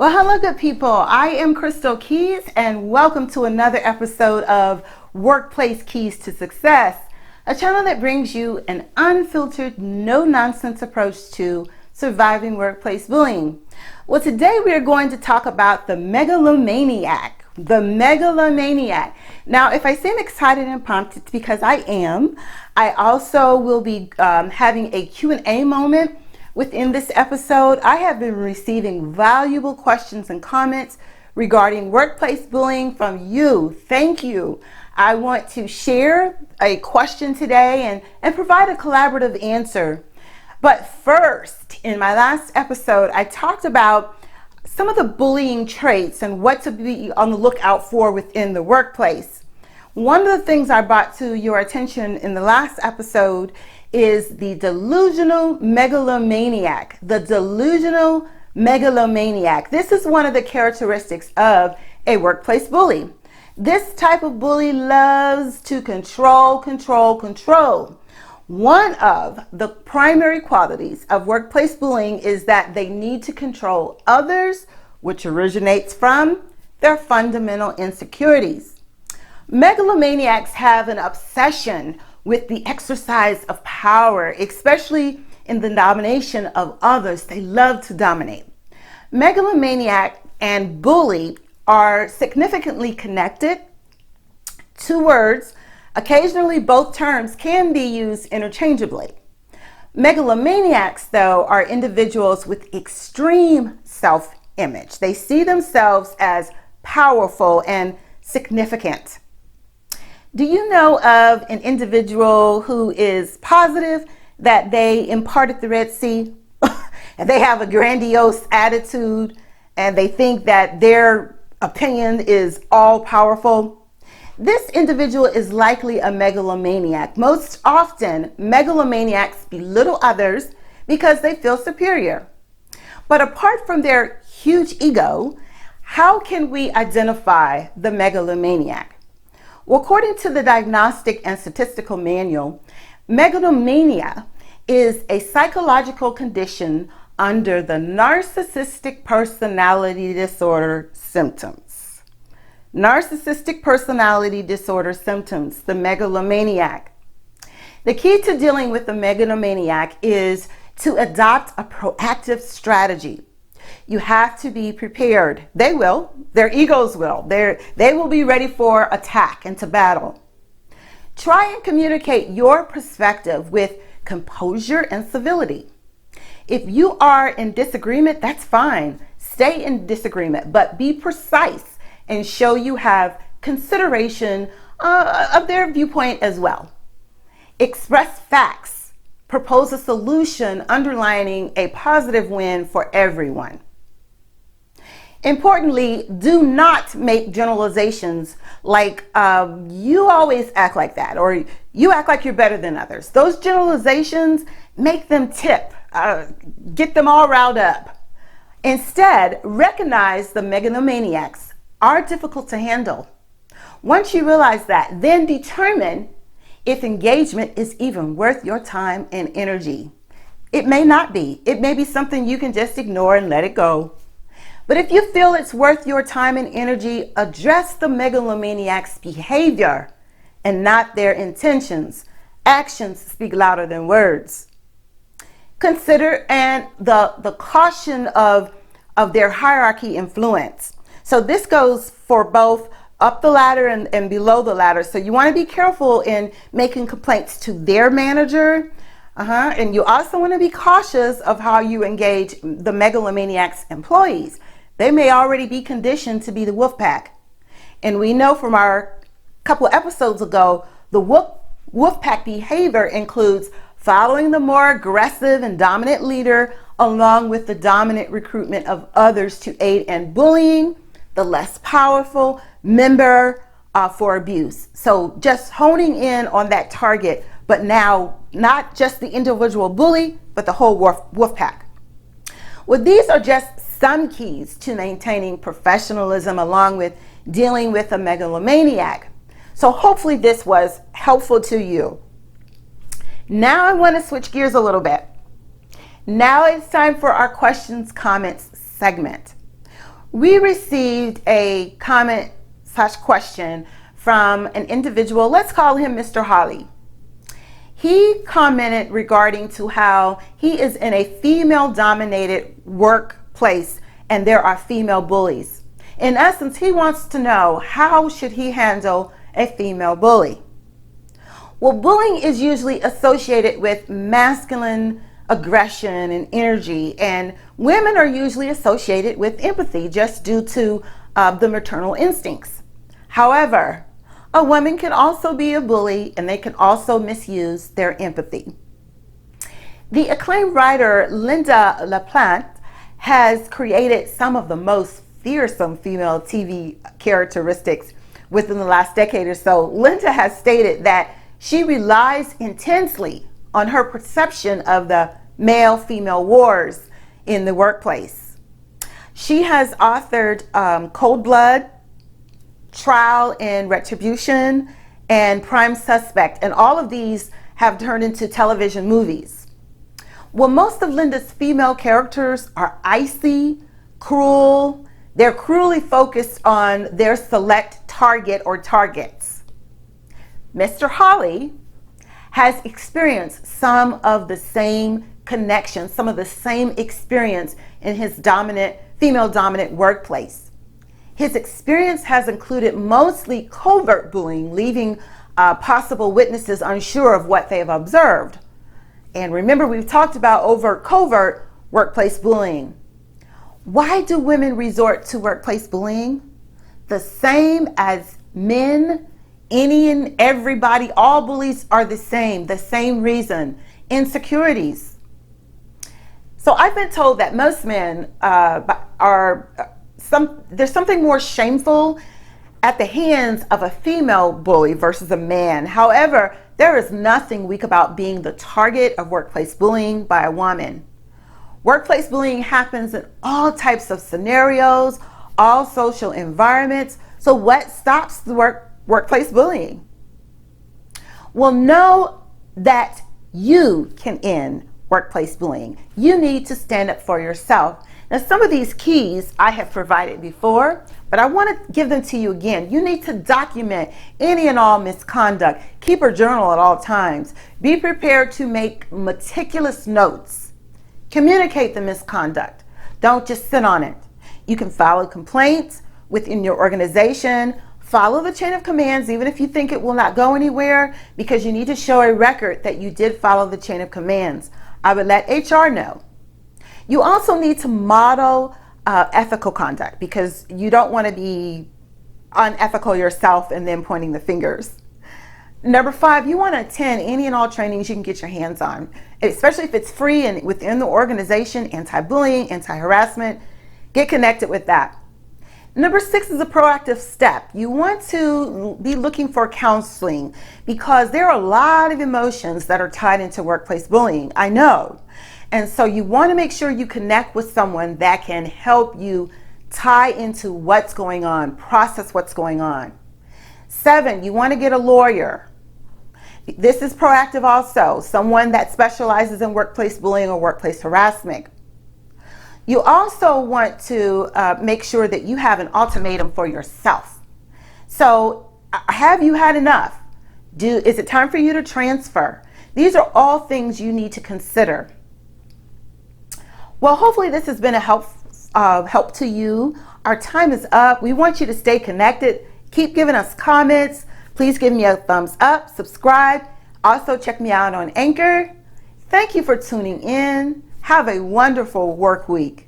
Well, hello, good people. I am Crystal Keys, and welcome to another episode of Workplace Keys to Success, a channel that brings you an unfiltered, no-nonsense approach to surviving workplace bullying. Well, today we are going to talk about the megalomaniac. The megalomaniac. Now, if I seem excited and pumped, it's because I am. I also will be having a Q&A moment within this episode. I have been receiving valuable questions and comments regarding workplace bullying from you. Thank you. I want to share a question today and provide a collaborative answer. But first, in my last episode, I talked about some of the bullying traits and what to be on the lookout for within the workplace. One of the things I brought to your attention in the last episode is the delusional megalomaniac. The delusional megalomaniac. This is one of the characteristics of a workplace bully. This type of bully loves to control. One of the primary qualities of workplace bullying is that they need to control others, which originates from their fundamental insecurities. Megalomaniacs have an obsession with the exercise of power, especially in the domination of others. They love to dominate. Megalomaniac and bully are significantly connected. Two words. Occasionally, both terms can be used interchangeably. Megalomaniacs, though, are individuals with extreme self-image. They see themselves as powerful and significant. Do you know of an individual who is positive that they imparted the Red Sea? And they have a grandiose attitude and they think that their opinion is all powerful? This individual is likely a megalomaniac. Most often, megalomaniacs belittle others because they feel superior. But apart from their huge ego, how can we identify the megalomaniac? Well, according to the Diagnostic and Statistical Manual, megalomania is a psychological condition under the narcissistic personality disorder symptoms. Narcissistic personality disorder symptoms, the megalomaniac. The key to dealing with the megalomaniac is to adopt a proactive strategy. You have to be prepared. They will. Their egos will. They will be ready for attack and to battle. Try and communicate your perspective with composure and civility. If you are in disagreement, that's fine. Stay in disagreement, but be precise and show you have consideration of their viewpoint as well. Express facts. Propose a solution underlining a positive win for everyone. Importantly, do not make generalizations like you always act like that, or you act like you're better than others. Those generalizations make them tip, get them all riled up. Instead, recognize the megalomaniacs are difficult to handle. Once you realize that, then determine if engagement is even worth your time and energy. It may not be. It may be something you can just ignore and let it go. But if you feel it's worth your time and energy, address the megalomaniac's behavior and not their intentions. Actions speak louder than words. Consider the caution of their hierarchy influence. So this goes for both up the ladder and below the ladder. So you want to be careful in making complaints to their manager. And you also want to be cautious of how you engage the megalomaniac's employees. They may already be conditioned to be the wolf pack. And we know from our couple episodes ago, the wolf pack behavior includes following the more aggressive and dominant leader along with the dominant recruitment of others to aid in bullying the less powerful member for abuse. So just honing in on that target, but now not just the individual bully, but the whole wolf pack. Well, these are just some keys to maintaining professionalism along with dealing with a megalomaniac. So hopefully this was helpful to you. Now I want to switch gears a little bit. Now it's time for our questions, comments segment. We received a comment / question from an individual. Let's call him Mr. Holly. He commented regarding to how he is in a female-dominated workplace and there are female bullies. In essence, he wants to know, how should he handle a female bully? Well, bullying is usually associated with masculine aggression and energy, and women are usually associated with empathy just due to the maternal instincts. However, a woman can also be a bully, and they can also misuse their empathy. The acclaimed writer Linda LaPlante has created some of the most fearsome female TV characteristics within the last decade or so. Linda has stated that she relies intensely on her perception of the male-female wars in the workplace. She has authored Cold Blood, Trial and Retribution, and Prime Suspect, and all of these have turned into television movies. Well, most of Linda's female characters are icy, cruel. They're cruelly focused on their select target or targets. Mr. Holly has experienced some of the same connections, some of the same experience in his female-dominant workplace. His experience has included mostly covert bullying, leaving possible witnesses unsure of what they have observed. And remember, we've talked about covert workplace bullying. Why do women resort to workplace bullying? The same as men, any and everybody, all bullies are the same reason: insecurities. So I've been told that most men there's something more shameful at the hands of a female bully versus a man. However, there is nothing weak about being the target of workplace bullying by a woman. Workplace bullying happens in all types of scenarios, all social environments. So what stops the workplace bullying? Well, know that you can end workplace bullying. You need to stand up for yourself. Now, some of these keys I have provided before, but I want to give them to you again. You need to document any and all misconduct. Keep a journal at all times. Be prepared to make meticulous notes. Communicate the misconduct. Don't just sit on it. You can file complaints within your organization. Follow the chain of commands, even if you think it will not go anywhere, because you need to show a record that you did follow the chain of commands. I would let HR know. You also need to model ethical conduct, because you don't want to be unethical yourself and then pointing the fingers. Number 5, you want to attend any and all trainings you can get your hands on, especially if it's free and within the organization. Anti-bullying, anti-harassment, get connected with that. Number 6 is a proactive step. You want to be looking for counseling, because there are a lot of emotions that are tied into workplace bullying. I know. And so you want to make sure you connect with someone that can help you tie into what's going on, process what's going on. 7, you want to get a lawyer. This is proactive also, someone that specializes in workplace bullying or workplace harassment. You also want to make sure that you have an ultimatum for yourself. So, have you had enough? Is it time for you to transfer? These are all things you need to consider. Well, hopefully this has been a help to you. Our time is up. We want you to stay connected. Keep giving us comments. Please give me a thumbs up, subscribe. Also check me out on Anchor. Thank you for tuning in. Have a wonderful work week.